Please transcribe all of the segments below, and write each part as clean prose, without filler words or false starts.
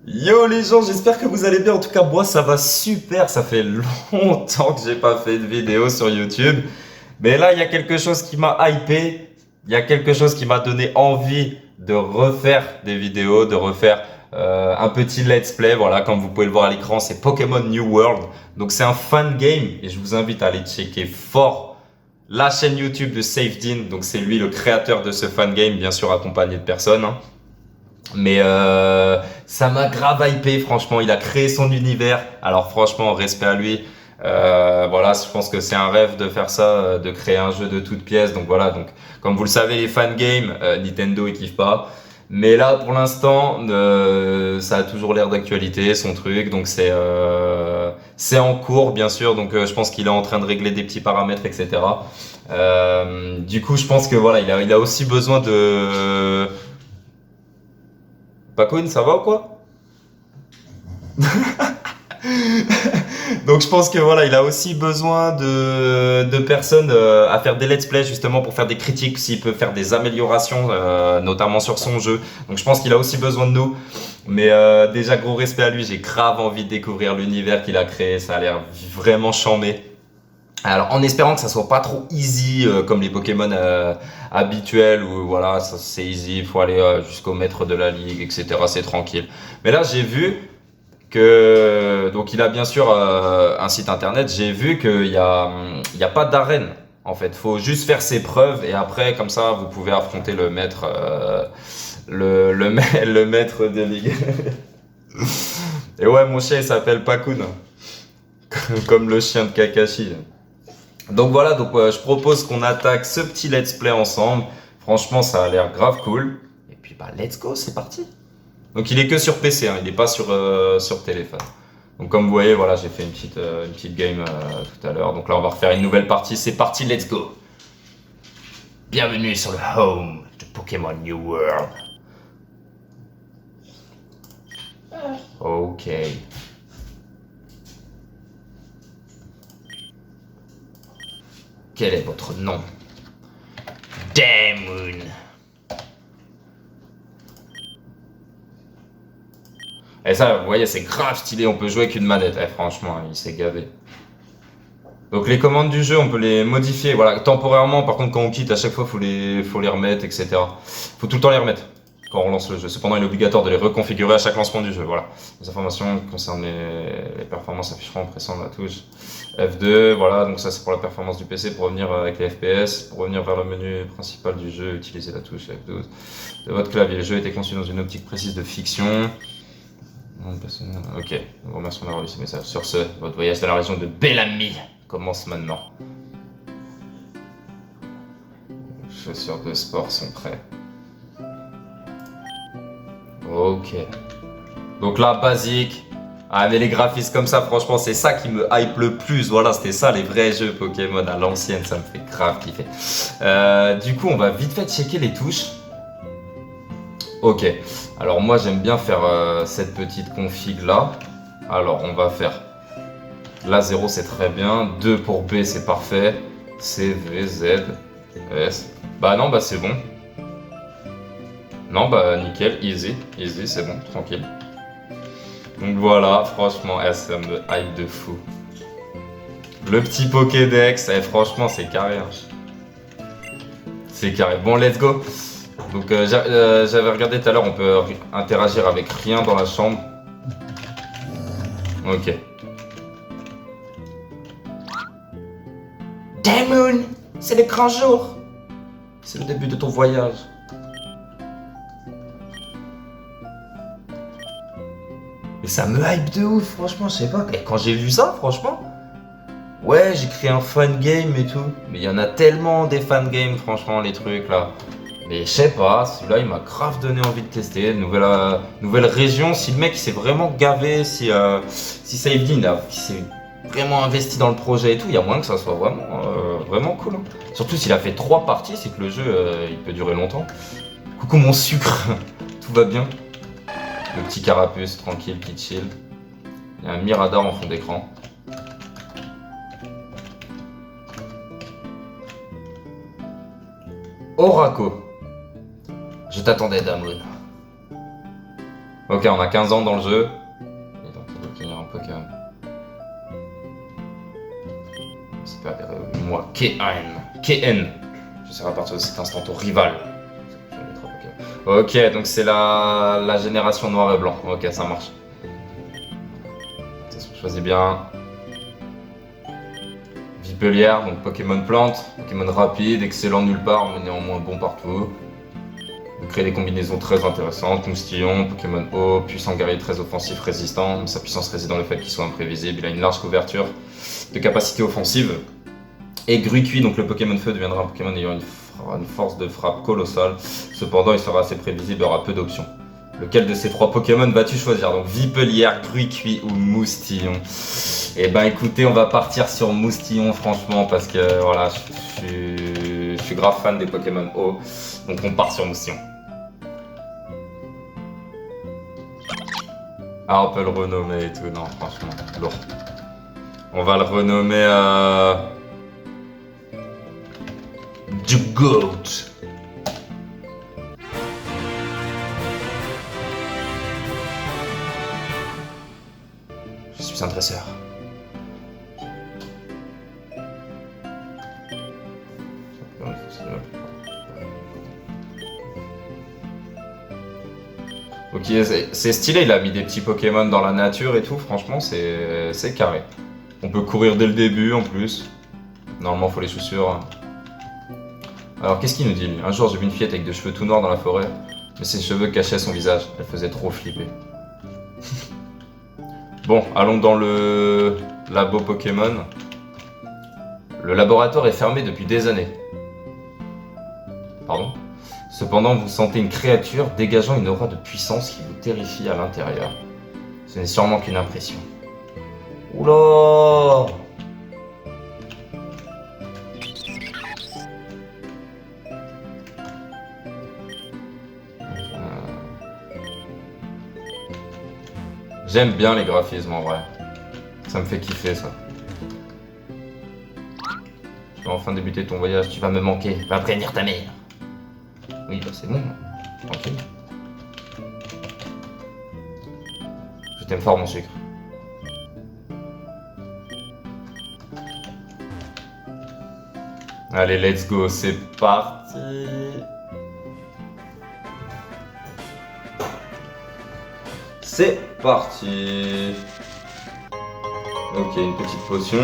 Yo les gens, j'espère que vous allez bien. En tout cas, moi ça va super. Ça fait longtemps que j'ai pas fait de vidéo sur YouTube. Mais là, il y a quelque chose qui m'a hypé. Il y a quelque chose qui m'a donné envie de refaire des vidéos, de refaire un petit let's play. Voilà, comme vous pouvez le voir à l'écran, c'est Pokémon New World. Donc c'est un fan game et je vous invite à aller checker fort la chaîne YouTube de SafeDean. Donc c'est lui le créateur de ce fan game, bien sûr accompagné de personnes, hein. Mais ça m'a grave hypé, franchement. Il a créé son univers. Alors franchement, respect à lui. Voilà, je pense que c'est un rêve de faire ça, de créer un jeu de toutes pièces. Donc voilà, donc comme vous le savez, les fan games, Nintendo ils kiffent pas. Mais là, pour l'instant, ça a toujours l'air d'actualité, son truc. Donc c'est en cours, bien sûr. Donc je pense qu'il est en train de régler des petits paramètres, etc. Du coup, je pense que voilà, il a aussi besoin de Pacoon, ça va ou quoi? Donc je pense que voilà, il a aussi besoin de personnes à faire des let's play justement pour faire des critiques, s'il peut faire des améliorations, notamment sur son jeu. Donc je pense qu'il a aussi besoin de nous. Mais déjà gros respect à lui, j'ai grave envie de découvrir l'univers qu'il a créé, ça a l'air vraiment charmé. Alors en espérant que ça soit pas trop easy comme les Pokémon habituels où voilà c'est easy, il faut aller jusqu'au maître de la ligue, etc. C'est tranquille. Mais là j'ai vu que donc il a bien sûr un site internet. J'ai vu qu'il y a pas d'arène en fait. Faut juste faire ses preuves et après comme ça vous pouvez affronter le maître le maître de ligue. Et ouais mon chien il s'appelle Pakun comme le chien de Kakashi. Donc voilà, donc je propose qu'on attaque ce petit let's play ensemble. Franchement, ça a l'air grave cool. Et puis bah let's go, c'est parti. Donc il est que sur PC, hein, il n'est pas sur téléphone. Donc comme vous voyez, voilà, j'ai fait une petite game tout à l'heure. Donc là, on va refaire une nouvelle partie. C'est parti, let's go. Bienvenue sur le home de Pokémon New World. Ok. Quel est votre nom? Damon. Et ça, vous voyez, c'est grave stylé, on peut jouer avec une manette. Eh, franchement, il s'est gavé. Donc les commandes du jeu, on peut les modifier, voilà, temporairement. Par contre, quand on quitte, à chaque fois, faut les remettre, etc. Faut tout le temps les remettre quand on lance le jeu. Cependant, il est obligatoire de les reconfigurer à chaque lancement du jeu. Voilà. Les informations qui concernent les performances s'afficheront en pressant la touche F2. Voilà, donc ça c'est pour la performance du PC. Pour revenir avec les FPS, pour revenir vers le menu principal du jeu, utilisez la touche F12 de votre clavier. Le jeu a été conçu dans une optique précise de fiction. Ok, nous remercions d'avoir lu ce message. Sur ce, votre voyage dans la région de Bellamy commence maintenant. Les chaussures de sport sont prêtes. Ok. Donc là, basique. Ah, mais les graphismes comme ça, franchement, c'est ça qui me hype le plus. Voilà, c'était ça les vrais jeux Pokémon à l'ancienne, ça me fait grave kiffer. Du coup, on va vite fait checker les touches. Ok, alors moi j'aime bien faire cette petite config là. Alors on va faire là 0 c'est très bien, 2 pour B c'est parfait, C, V, Z, S. Bah non, bah c'est bon. Non, bah nickel, easy, easy, c'est bon, tranquille. Donc voilà, franchement, ça me hype de fou. Le petit Pokédex, franchement c'est carré, hein. C'est carré. Bon, let's go. Donc j'avais regardé tout à l'heure, on peut interagir avec rien dans la chambre. Ok. Damon, c'est le grand jour. C'est le début de ton voyage. Mais ça me hype de ouf, franchement, je sais pas. Et quand j'ai vu ça, franchement, ouais, j'ai créé un fan game et tout. Mais il y en a tellement des fan games, franchement, les trucs là. Mais je sais pas, celui-là il m'a grave donné envie de tester. Nouvelle région, si le mec il s'est vraiment gavé, si Saifdin s'est vraiment investi dans le projet et tout, il y a moyen que ça soit vraiment cool, hein. Surtout s'il a fait 3 parties, c'est que le jeu il peut durer longtemps. Coucou mon sucre, tout va bien. Le petit carapuce tranquille qui chill. Il y a un Mirador en fond d'écran. Oraco. Je t'attendais, Damon. Ok, on a 15 ans dans le jeu. Et donc, on doit obtenir un Pokémon. C'est pas des moi, KN. Je serai à partir de cet instant ton rival. Ok, donc c'est la génération noir et blanc. Ok, ça marche. Choisis bien. Vipelière, donc Pokémon plante, Pokémon rapide, excellent nulle part, mais néanmoins bon partout. Il crée des combinaisons très intéressantes. Moustillon, Pokémon haut, puissant guerrier très offensif, résistant. Sa puissance réside dans le fait qu'il soit imprévisible. Il a une large couverture de capacité offensive. Et Gruicui, donc le Pokémon feu, deviendra un Pokémon ayant une force de frappe colossale. Cependant, il sera assez prévisible et aura peu d'options. Lequel de ces 3 Pokémon vas-tu choisir? Donc Vipelière, Gruicui ou Moustillon? Et ben écoutez, on va partir sur Moustillon franchement parce que voilà, je suis grave fan des Pokémon haut. Donc on part sur Moustillon. Ah, on peut le renommer et tout, non franchement, lourd. On va le renommer du GOAT. Je suis un dresseur. Ok, c'est stylé, il a mis des petits Pokémon dans la nature et tout, franchement c'est carré. On peut courir dès le début en plus. Normalement faut les chaussures. Alors qu'est-ce qu'il nous dit? Un jour j'ai vu une fillette avec des cheveux tout noirs dans la forêt, mais ses cheveux cachaient son visage, elle faisait trop flipper. Bon, allons dans le labo Pokémon. Le laboratoire est fermé depuis des années. Pardon? Cependant, vous sentez une créature dégageant une aura de puissance qui vous terrifie à l'intérieur. Ce n'est sûrement qu'une impression. Oula! J'aime bien les graphismes en vrai. Ça me fait kiffer ça. Tu vas enfin débuter ton voyage, tu vas me manquer. Va prévenir ta mère. Oui, bah c'est bon. Tranquille. Je t'aime fort mon sucre. Allez, let's go, c'est parti. C'est parti. Ok, une petite potion.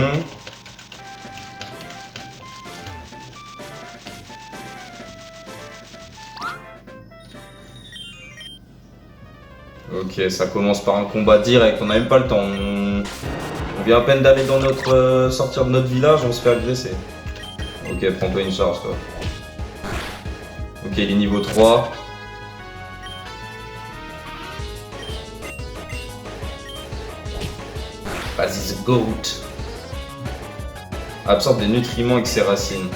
Ok, ça commence par un combat direct, on n'a même pas le temps. On vient à peine d'aller dans notre... sortir de notre village, on se fait agresser. Ok, prends-toi une charge toi. Ok, il est niveau 3. Vas-y, the goat. Absorbe des nutriments avec ses racines.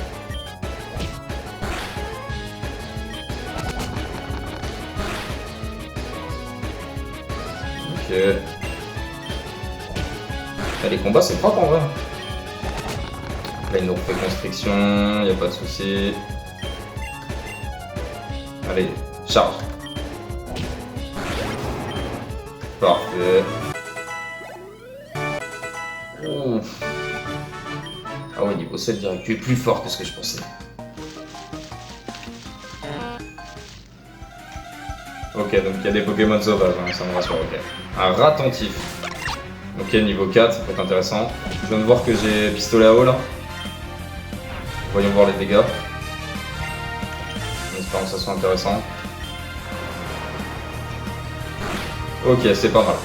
Ok. Ah, les combats c'est propre en vrai. Là il nous refait constriction, y a pas de souci. Allez, charge. Parfait. Ouf. Ah ouais, niveau 7 direct, tu es plus fort que ce que je pensais. Ok, donc il y a des Pokémon sauvages, hein, ça me rassure, ok. Un ratentif. Ok, niveau 4, ça peut être intéressant. Je viens de voir que j'ai pistolet à eau là. Voyons voir les dégâts. En espérant que ça soit intéressant. Ok, c'est pas mal.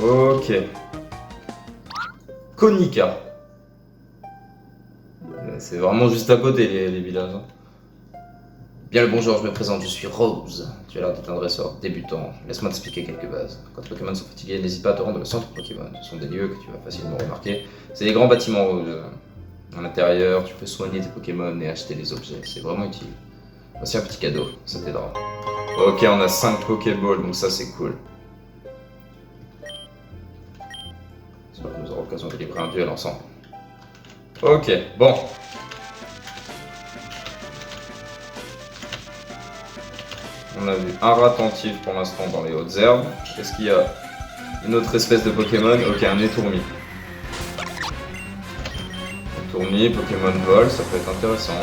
Ok. Konica. C'est vraiment juste à côté les villages. Bien le bonjour, je me présente, je suis Rose. Tu as l'air d'être un dresseur débutant. Laisse-moi t'expliquer quelques bases. Quand les Pokémon sont fatigués, n'hésite pas à te rendre au centre Pokémon. Ce sont des lieux que tu vas facilement remarquer. C'est des grands bâtiments rouges. À l'intérieur, tu peux soigner tes Pokémon et acheter des objets. C'est vraiment utile. Voici un petit cadeau, ça t'aidera. Ok, on a 5 Pokéballs, donc ça c'est cool. aura l'occasion de livrer un duel ensemble. Ok, bon. On a vu un ratentif pour l'instant dans les hautes herbes. Est-ce qu'il y a une autre espèce de Pokémon? Ok, un étourmi. Étourmi, Pokémon vol, ça peut être intéressant.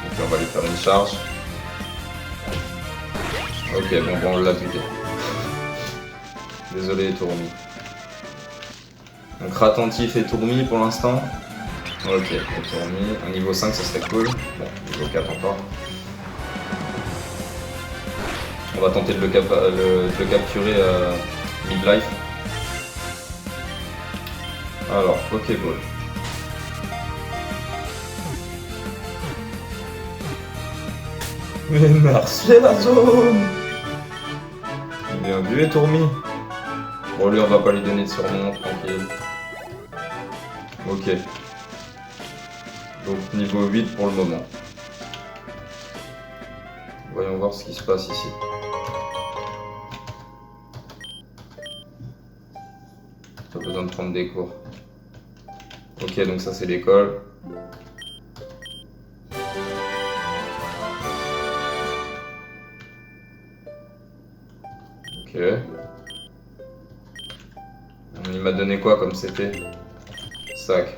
Ok, on va lui faire une charge. Ok, bon, on l'a buté. Désolé, étourmi. Donc ratentif et tourmi pour l'instant. Ok, étourmi. Un niveau 5, ça serait cool. Bon, niveau 4 encore. On va tenter de le capturer mid-life. Alors, Pokéball. Mais merci la zone. Bien vu, étourmi. Bon, lui, on va pas lui donner de surnom, tranquille. Ok. Donc, niveau 8 pour le moment. Voyons voir ce qui se passe ici. Pas besoin de prendre des cours. Ok, donc ça c'est l'école. Ok. Il m'a donné quoi comme c'était? Sac.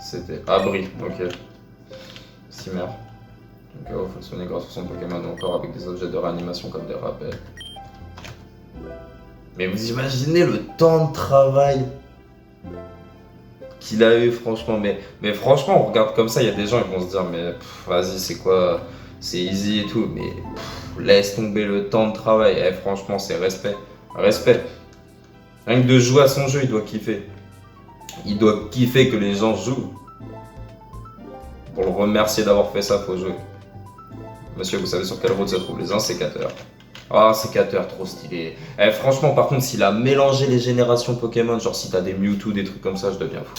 C'était abri, ok. Simmer. Donc il faut soigner grâce à son Pokémon encore avec des objets de réanimation comme des rappels. Mais vous imaginez le temps de travail qu'il a eu, franchement. Mais franchement, on regarde comme ça, il y a des gens qui vont se dire, mais vas-y, c'est quoi? C'est easy et tout. Mais laisse tomber le temps de travail. Eh, franchement, c'est respect. Respect. Rien que de jouer à son jeu, il doit kiffer. Il doit kiffer que les gens jouent. Pour le remercier d'avoir fait ça, faut jouer. Monsieur, vous savez sur quelle route se trouvent les insécateurs? Ah, sécateur, trop stylé. Eh, franchement, par contre, s'il a mélangé les générations Pokémon, genre si t'as des Mewtwo, des trucs comme ça, je deviens fou.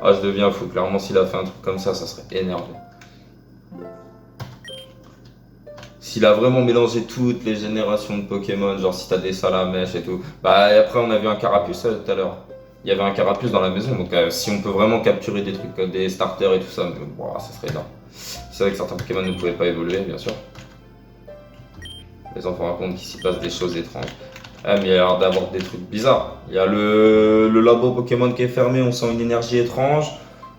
Ah, je deviens fou. Clairement, s'il a fait un truc comme ça serait énervé. S'il a vraiment mélangé toutes les générations de Pokémon, genre si t'as des Salamèche et tout. Bah, et après, on a vu un Carapuce tout à l'heure. Il y avait un Carapuce dans la maison, donc si on peut vraiment capturer des trucs comme des starters et tout ça, wow, ça serait énorme. C'est vrai que certains Pokémon ne pouvaient pas évoluer, bien sûr. Les enfants racontent qu'il s'y passe des choses étranges. Ah, mais il y a l'air d'avoir des trucs bizarres. Il y a le labo Pokémon qui est fermé, on sent une énergie étrange.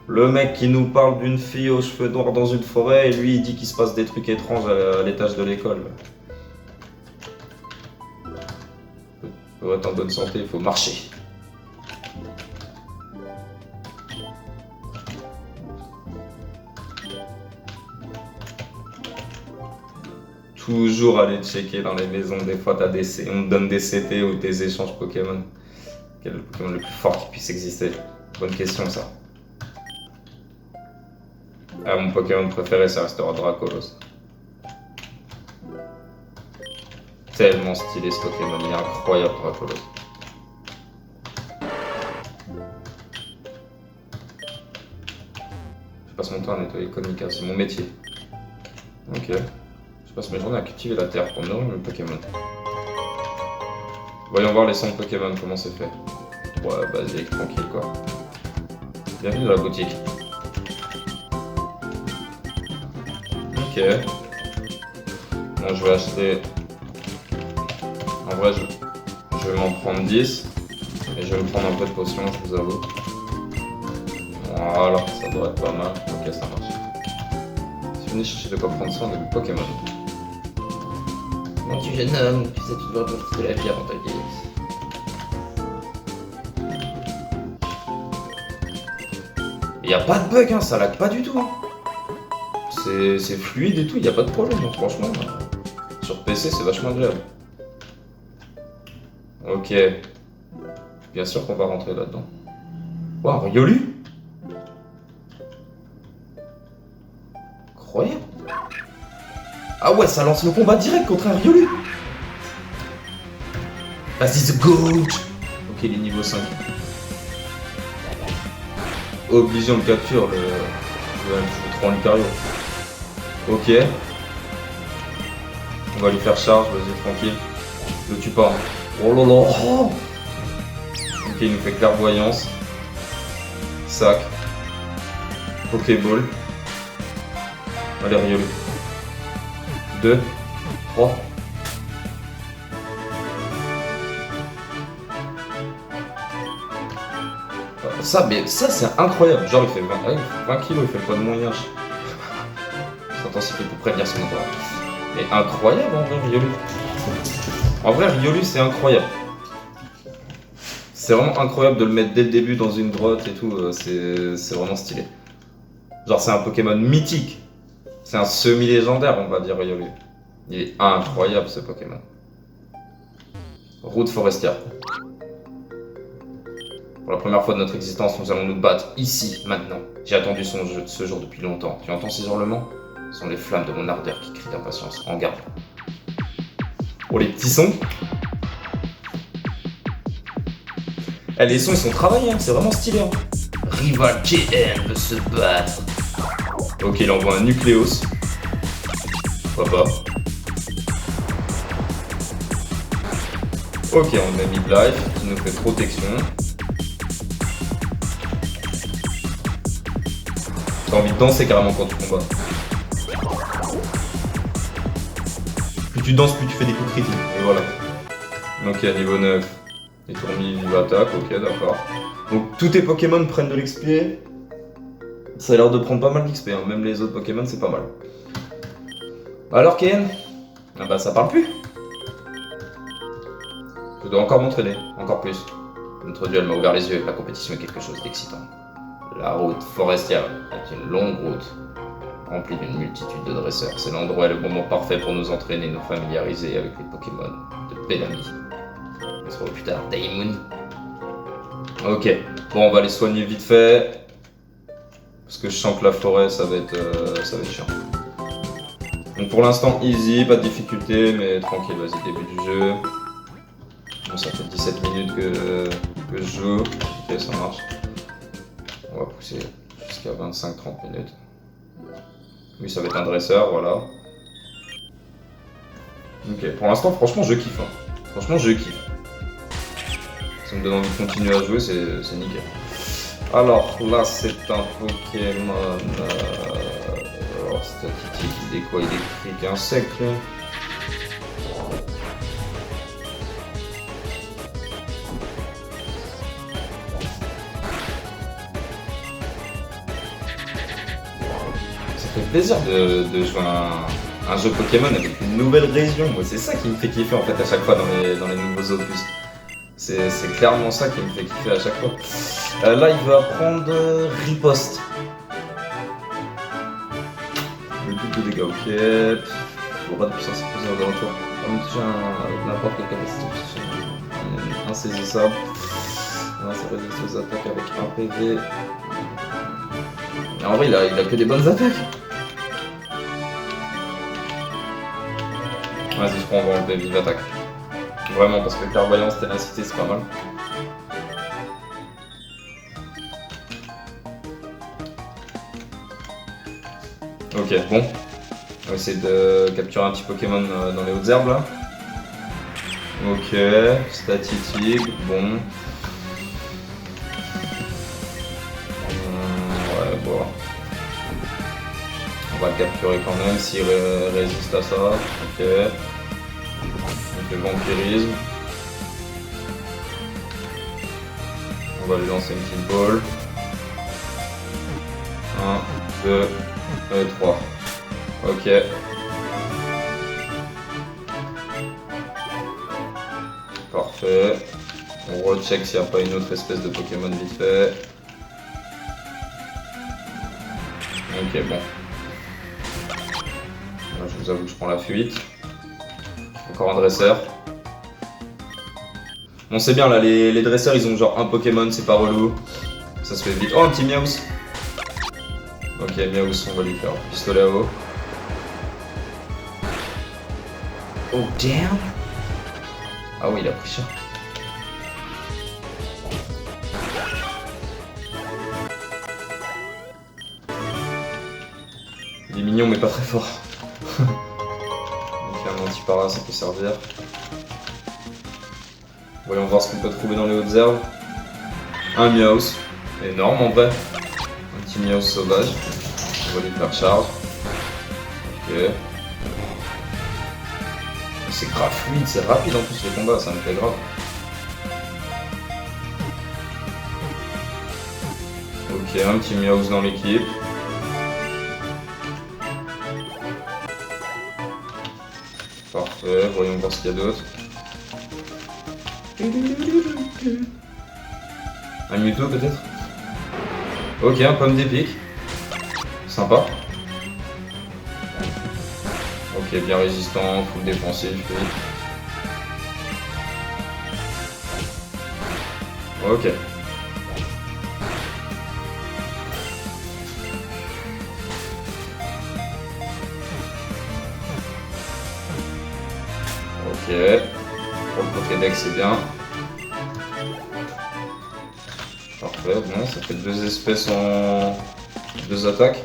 Le mec qui nous parle d'une fille aux cheveux noirs dans une forêt, et lui il dit qu'il se passe des trucs étranges à l'étage de l'école. Pour être en bonne santé, il faut marcher. Toujours aller checker dans les maisons, des fois on te donne des CT ou des échanges Pokémon. Quel est le Pokémon le plus fort qui puisse exister? Bonne question ça. Ah, mon Pokémon préféré ça restera Dracolos. Tellement stylé ce Pokémon, il est incroyable Dracolos. Je passe mon temps à nettoyer Konica, c'est mon métier. Ok. Je passe mes journées à cultiver la terre pour nourrir mes Pokémon. Voyons voir les sons de Pokémon, comment c'est fait. Ouais, basique, tranquille quoi. Bienvenue dans la boutique. Ok. Bon, je vais acheter... En vrai, je vais m'en prendre 10. Et je vais me prendre un peu de potions, je vous avoue. Voilà, ça doit être pas mal. Ok, ça marche. Si vous venez chercher de quoi prendre soin de mes Pokémon. Mon petit jeune homme, tu sais, tu dois profiter de la vie avant ta vieillesse. Il n'y a pas de bug, hein, ça lag pas du tout. Hein. C'est fluide et tout, il n'y a pas de problème, donc franchement. Sur PC, c'est vachement agréable. Ok. Bien sûr qu'on va rentrer là-dedans. Waouh, Riolu? Incroyable. Ah ouais, ça lance le combat direct contre un Riolu. Vas-y, the GOAT. Ok, il est niveau 5. Obligé, on le capture, le 3 en Lucario. Ok. On va lui faire charge, vas-y, tranquille. Le tue pas. Oh là là. Oh. Ok, il nous fait clairvoyance. Sac. Pokéball. Allez, Riolu. 2, 3. Ça c'est incroyable. Genre, il fait 20 kilos, il fait le poids de mon yinche. Il s'intensifie pour prévenir son entourage. Mais incroyable en vrai, Riolu. En vrai, Riolu, c'est incroyable. C'est vraiment incroyable de le mettre dès le début dans une grotte et tout. C'est vraiment stylé. Genre, c'est un Pokémon mythique. C'est un semi-légendaire, on va dire, Riolu. Il est incroyable ce Pokémon. Route forestière. Pour la première fois de notre existence, nous allons nous battre ici, maintenant. J'ai attendu ce jour depuis longtemps. Tu entends ces hurlements? Ce sont les flammes de mon ardeur qui crient d'impatience. En garde. Oh, les petits sons. Eh, les sons, ils sont travaillés, hein. C'est vraiment stylé. Hein. Rival KN veut se battre. Ok, il envoie un Nucléos. Pourquoi pas. Ok, on met Midlife qui nous fait protection. T'as envie de danser carrément quand tu combats. Plus tu danses, plus tu fais des coups critiques. Et voilà. Ok, niveau 9. Les tourmis, vive attaque, ok, d'accord. Donc tous tes Pokémon prennent de l'XP. Ça a l'air de prendre pas mal d'XP, hein. Même les autres Pokémon, c'est pas mal. Alors, Ken? Ah bah, ça parle plus. Je dois encore m'entraîner, encore plus. Notre duel m'a ouvert les yeux, la compétition est quelque chose d'excitant. La route forestière est une longue route, remplie d'une multitude de dresseurs. C'est l'endroit et le moment parfait pour nous entraîner et nous familiariser avec les Pokémon de Bellamy. On se revoit plus tard, Daemon. Ok, bon, on va les soigner vite fait. Parce que je sens que la forêt, ça va être chiant. Donc pour l'instant, easy, pas de difficulté, mais tranquille, vas-y, début du jeu. Bon, ça fait 17 minutes que je joue. Ok, ça marche. On va pousser jusqu'à 25-30 minutes. Oui, ça va être un dresseur, voilà. Ok, pour l'instant, franchement, je kiffe. Hein. Franchement, je kiffe. Ça me donne envie de continuer à jouer, c'est nickel. Alors, là, c'est un Pokémon... Alors, statistique, il est quoi? Il est critique insecte, là. Ça fait plaisir de jouer un jeu Pokémon avec une nouvelle région. Moi, c'est ça qui me fait kiffer, en fait, à chaque fois dans les nouveaux opus. C'est clairement ça qui me fait kiffer à chaque fois. Là, il veut apprendre riposte. Le double de dégâts, ok. Aura de puissance explosive de retour. On me touche avec n'importe quelle capacité. Insaisissable. Là, ça résiste aux attaques avec 1 PV. Mais en vrai, il a que des bonnes attaques. Vas-y, je prends, on va enlever vive attaque. Vraiment, parce que clairvoyance, ténacité, c'est pas mal. Ok, bon. On va essayer de capturer un petit Pokémon dans les hautes herbes là. Ok, statistique, bon. Ouais, bon. On va le capturer quand même s'il résiste à ça. Ok. Donc le vampirisme. On va lui lancer une petite balle. 1, 2 et 3. Ok. Parfait. On recheck s'il n'y a pas une autre espèce de Pokémon vite fait. Ok, bon. Là, je vous avoue que je prends la fuite. Encore un dresseur. Bon, c'est bien là, les dresseurs ils ont genre un Pokémon, c'est pas relou. Ça se fait vite. Oh, un petit Miaus. Ok, Miaus, on va lui faire pistolet à eau. Oh, damn. Ah oui, il a pris cher. Il est mignon, mais pas très fort. Donc, un anti-para, ça peut servir. Voyons voir ce qu'on peut trouver dans les hautes herbes. Un Meowth. Énorme en vrai. Un petit Meowth sauvage. On va lui faire charge. Ok. C'est grave fluide, c'est rapide en plus les combats, ça me fait grave. Ok, un petit Meowth dans l'équipe. Parfait, voyons voir ce qu'il y a d'autre. Un Mewtwo peut-être? Ok, un pomme d'épic. Sympa. Ok, bien résistant, full défensif. Ok. Ok. Pour le Pokédex, c'est bien. Parfait, bon, ça fait deux espèces en deux attaques.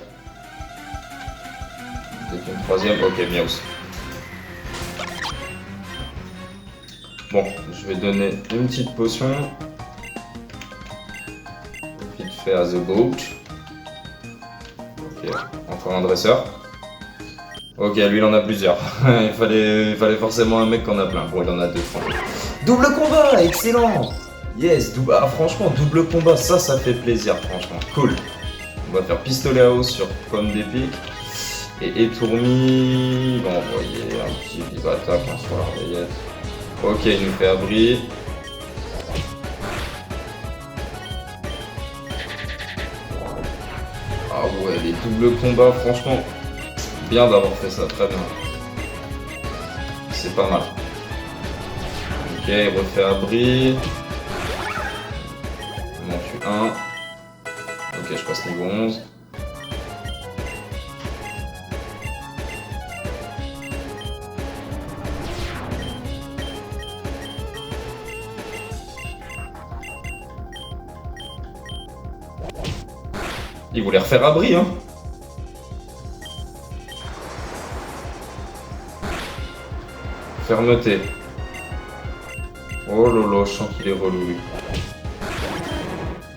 Peut-être une troisième. Ok, Meowth. Bon, je vais donner une petite potion. Vite fait à The Boat. Ok, encore un dresseur. Ok, lui il en a plusieurs. il fallait forcément un mec qui en a plein. Bon, il en a deux. Double combat, excellent. Yes, ah, franchement, double combat, ça fait plaisir, franchement. Cool. On va faire pistolet à eau sur pomme d'épic. Et Étourmi, il va envoyer un petit vive attaque sur la réveillette. Ok, il nous fait abri. Ah ouais, les doubles combats, franchement, bien d'avoir fait ça, très bien. C'est pas mal. Ok, il refait abri. On en tue un. Ok, je passe niveau 11. Il voulait refaire abri, hein. Fermeté. Oh lolo, je sens qu'il est relou lui.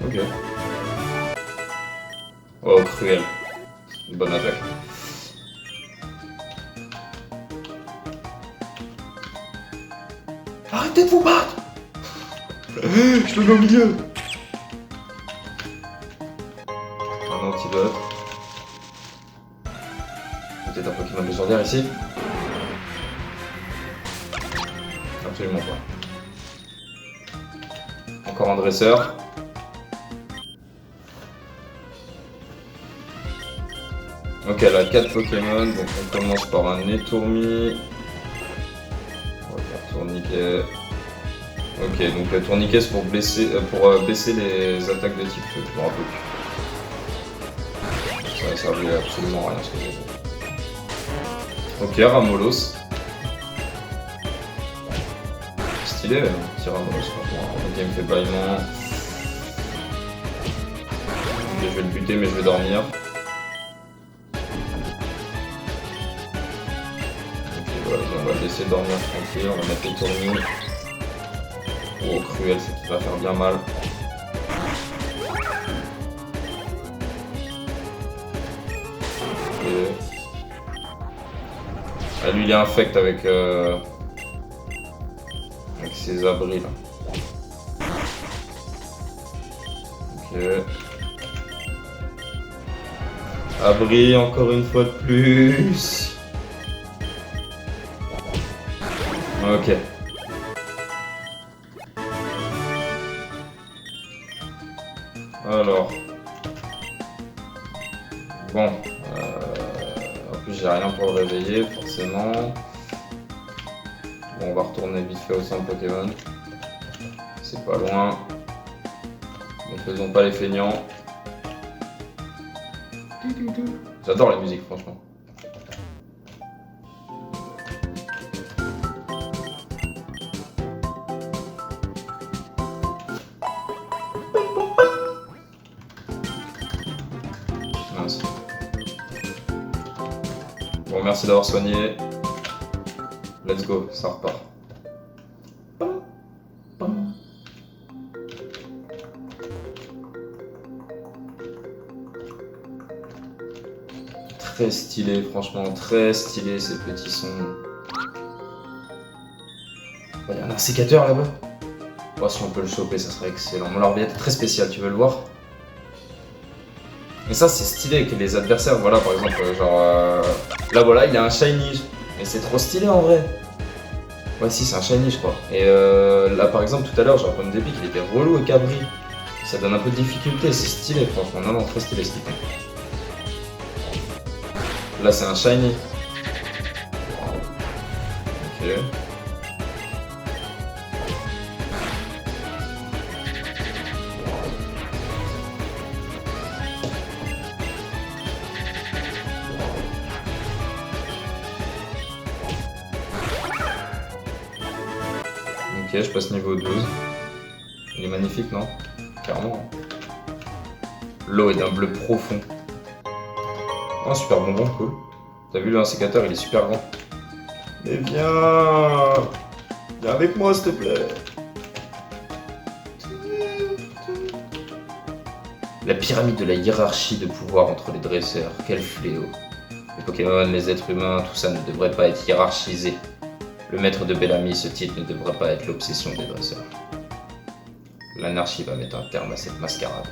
Ok. Oh, cruel. Une bonne attaque. Arrêtez de vous battre. Je le mets au milieu. Un antidote. Peut-être un Pokémon légendaire ici. Absolument pas. Encore un dresseur. Ok, elle a 4 Pokémon, donc on commence par un Étourmi. On va faire tourniquet. Ok, donc le tourniquet c'est pour baisser les attaques de type feu, je me rappelle plus. Ça servait absolument à rien ce que j'ai dit. Ok, Ramolos. Stylé, petit Ramolos, franchement. Ok, il me fait bâillement. Ok, je vais le buter, mais je vais dormir. On va le laisser dormir tranquille, on va mettre les tournis. Oh, cruel, ça va faire bien mal. Okay. Ah, lui il est infect avec ses abris là. Ok. Abri encore une fois de plus. Ok. Alors. Bon. En plus, j'ai rien pour le réveiller, forcément. Bon, on va retourner vite fait au centre Pokémon. C'est pas loin. Ne faisons pas les feignants. J'adore la musique, franchement. Mince. Bon, merci d'avoir soigné. Let's go, ça repart. très stylé, franchement, très stylé ces petits sons. Il y a un sécateur là-bas. Oh, si on peut le choper, ça serait excellent. Mon lorbeillette est très spécial, tu veux le voir? Mais ça, c'est stylé que les adversaires, voilà, par exemple, là, voilà, il a un shiny. Mais c'est trop stylé en vrai. Ouais, si, c'est un shiny, je crois. Et là, par exemple, tout à l'heure, j'ai un pomme d'épique, il était relou au cabri. Ça donne un peu de difficulté, c'est stylé, franchement. Non, non, très stylé ce type. Là, c'est un shiny. Ok. Ok, je passe niveau 12. Il est magnifique, non? Clairement. L'eau est d'un bleu profond. Oh, super bonbon, cool. T'as vu le sécateur, il est super grand. Mais viens! Viens avec moi, s'il te plaît. La pyramide de la hiérarchie de pouvoir entre les dresseurs, quel fléau. Les Pokémon, les êtres humains, tout ça ne devrait pas être hiérarchisé. Le maître de Bellamy, ce titre ne devrait pas être l'obsession des dresseurs. L'anarchie va mettre un terme à cette mascarade.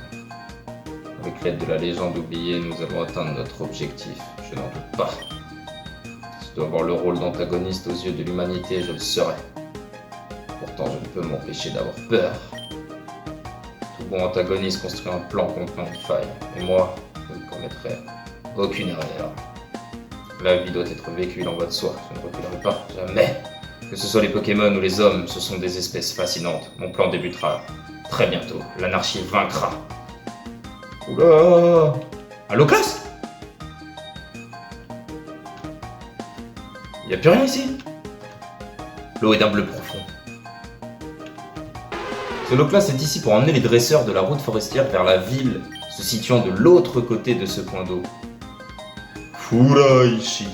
Avec l'aide de la légende oubliée, nous allons atteindre notre objectif, je n'en doute pas. Si je dois avoir le rôle d'antagoniste aux yeux de l'humanité, je le serai. Pourtant, je ne peux m'empêcher d'avoir peur. Tout bon antagoniste construit un plan contenant une faille, et moi, je ne commettrai aucune erreur. La vie doit être vécue, il en va de soi, je ne reculerai pas, jamais. Que ce soit les Pokémon ou les hommes, ce sont des espèces fascinantes. Mon plan débutera très bientôt, l'anarchie vaincra. Oula! Allo classe? Y'a plus rien ici? L'eau est d'un bleu profond. Ce Loclas est ici pour emmener les dresseurs de la route forestière vers la ville, se situant de l'autre côté de ce point d'eau. Furaishi.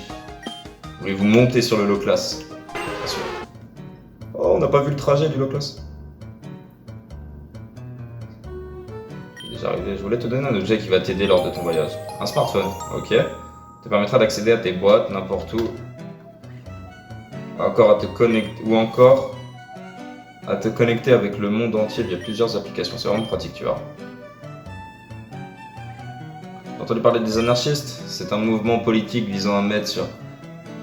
Voulez-vous monter sur le Loclas? Bien sûr. Oh, on n'a pas vu le trajet du Loclas. Déjà arrivé. Je voulais te donner un objet qui va t'aider lors de ton voyage. Un smartphone, ok. Te permettra d'accéder à tes boîtes n'importe où. Encore à te connecter ou encore à te connecter avec le monde entier via plusieurs applications. C'est vraiment pratique, tu vois. T'as entendu parler des anarchistes? C'est un mouvement politique visant à mettre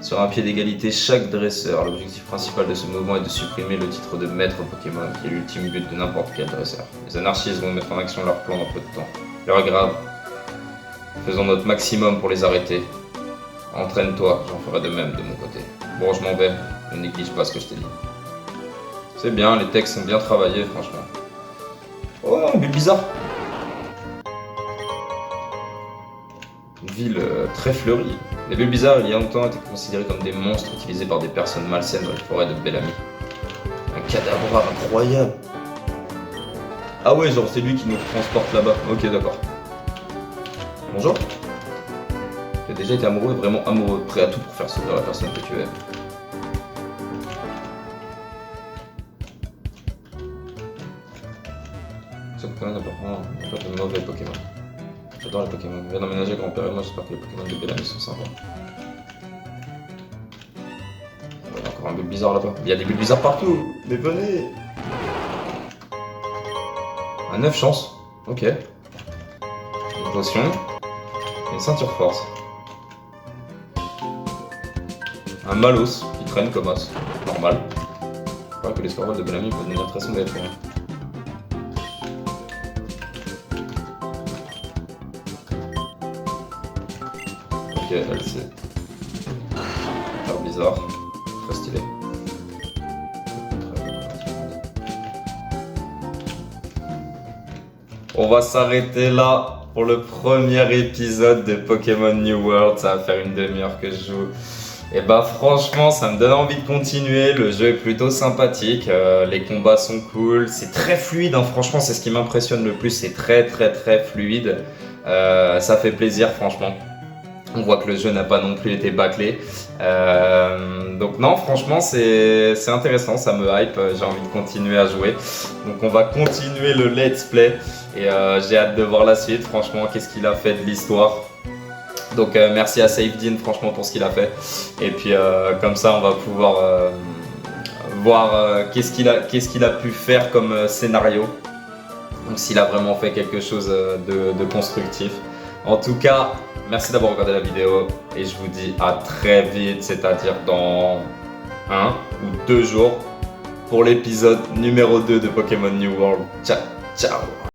sur un pied d'égalité chaque dresseur. L'objectif principal de ce mouvement est de supprimer le titre de maître Pokémon, qui est l'ultime but de n'importe quel dresseur. Les anarchistes vont mettre en action leur plan dans peu de temps. L'heure est grave. Faisons notre maximum pour les arrêter. Entraîne-toi, j'en ferai de même de mon côté. Bon, je m'en vais. Ne néglige pas ce que je t'ai dit. C'est bien, les textes sont bien travaillés, franchement. Oh, un but bizarre. Une ville très fleurie. Les Bulbizarres, il y a longtemps, étaient considérés comme des monstres utilisés par des personnes malsaines dans les forêts de Bellamy. Un cadavre incroyable. Ah ouais, genre c'est lui qui nous transporte là-bas. Ok, d'accord. Bonjour. Tu as déjà été amoureux, vraiment amoureux, prêt à tout pour faire sauver la personne que tu aimes. Ce Pokémon n'a pas de mauvais Pokémon. J'adore les Pokémon. Viens d'emménager grand-père et moi, j'espère que les Pokémon de Bellamy sont sympas. Il y a encore un Bulbizarre là-bas. Il y a des Bulbizarres partout. Mais venez. Un 9 chance. Ok. Une potion. Et une ceinture force. Un Malos qui traîne comme as. Normal. Je crois que les Squirrels de Bellamy peuvent devenir très sombres. Ok, elle c'est. Bizarre. Très stylé. On va s'arrêter là pour le premier épisode de Pokémon New World. Ça va faire une demi-heure que je joue. Et bah franchement, ça me donne envie de continuer. Le jeu est plutôt sympathique. Les combats sont cool. C'est très fluide, hein. Franchement, c'est ce qui m'impressionne le plus. C'est très fluide. Ça fait plaisir, franchement. On voit que le jeu n'a pas non plus été bâclé. Donc non, franchement, c'est intéressant, ça me hype, j'ai envie de continuer à jouer. Donc on va continuer le let's play et j'ai hâte de voir la suite. Franchement, qu'est-ce qu'il a fait de l'histoire? Donc merci à SafeDean franchement pour ce qu'il a fait. Et puis comme ça on va pouvoir voir qu'est-ce qu'il a pu faire comme scénario. Donc s'il a vraiment fait quelque chose de constructif. En tout cas, merci d'avoir regardé la vidéo et je vous dis à très vite, c'est-à-dire dans 1 ou 2 jours pour l'épisode numéro 2 de Pokémon New World. Ciao, ciao!